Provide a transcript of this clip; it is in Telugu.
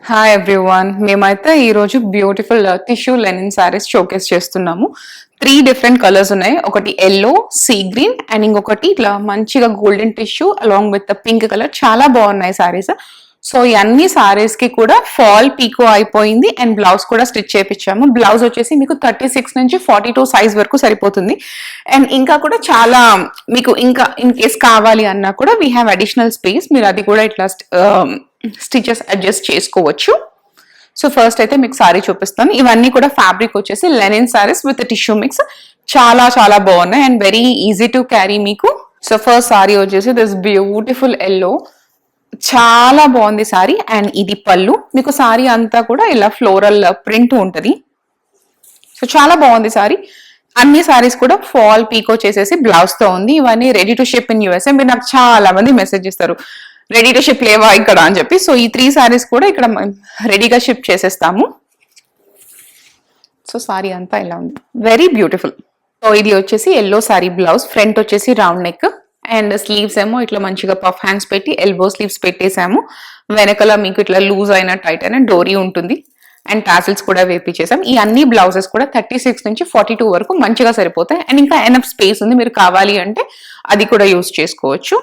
హాయ్ ఎవ్రీవన్, మేమైతే ఈరోజు beautiful tissue linen saris showcase చేస్తున్నాము. 3 డిఫరెంట్ కలర్స్ ఉన్నాయి. ఒకటి ఎల్లో, సీ గ్రీన్ అండ్ ఇంకొకటి ఇట్లా మంచిగా golden tissue along with pink colour. చాలా బాగున్నాయి సారీస్. సో ఈ అన్ని సారీస్ కి కూడా ఫాల్ పీకో అయిపోయింది అండ్ బ్లౌజ్ కూడా స్టిచ్ చేయించాము. బ్లౌజ్ వచ్చేసి మీకు 36 నుంచి 42 సైజ్ వరకు సరిపోతుంది. అండ్ ఇంకా కూడా చాలా మీకు ఇంకా ఇన్ కేస్ కావాలి అన్నా కూడా వీ హ్యావ్ అడిషనల్ స్పేస్. మీరు అది కూడా ఇట్లా స్టిచెస్ అడ్జస్ట్ చేసుకోవచ్చు. సో ఫస్ట్ అయితే మీకు సారీ చూపిస్తాను. ఇవన్నీ కూడా ఫ్యాబ్రిక్ వచ్చేసి linen saris with tissue mix. చాలా చాలా బాగున్నాయి and very easy to carry మీకు. సో ఫస్ట్ సారీ వచ్చేసి దిస్ బ్యూటిఫుల్ ఎల్లో, చాలా బాగుంది సారీ. అండ్ ఇది పళ్ళు. మీకు సారీ అంతా కూడా ఇలా ఫ్లోరల్ ప్రింట్ ఉంటుంది. సో చాలా బాగుంది సారీ. అన్ని సారీస్ కూడా ఫాల్ పీకో చేసేసి బ్లౌజ్ తో ఉంది. ఇవన్నీ ready to ship in USA. మీరు నాకు చాలా మంది మెసేజ్ ఇస్తారు రెడీ టు షిప్ లేవా ఇక్కడ అని చెప్పి. సో ఈ 3 సారీస్ కూడా ఇక్కడ రెడీగా షిప్ చేసేస్తాము. సో సారీ అంతా ఇలా ఉంది, వెరీ బ్యూటిఫుల్. సో ఇది వచ్చేసి ఎల్లో సారీ బ్లౌజ్. ఫ్రంట్ వచ్చేసి రౌండ్ నెక్ అండ్ స్లీవ్స్ ఏమో ఇట్లా మంచిగా పఫ్ హ్యాండ్స్ పెట్టి ఎల్బో స్లీవ్స్ పెట్టేసాము. వెనకాల మీకు ఇట్లా లూజ్ అయిన టైట్ అయిన డోరీ ఉంటుంది అండ్ టాసిల్స్ కూడా వేపించేసాం. ఈ అన్ని బ్లౌజెస్ కూడా 36 నుంచి 42 వరకు మంచిగా సరిపోతాయి. అండ్ ఇంకా ఎనఫ్ స్పేస్ ఉంది, మీరు కావాలి అంటే అది కూడా యూజ్ చేసుకోవచ్చు.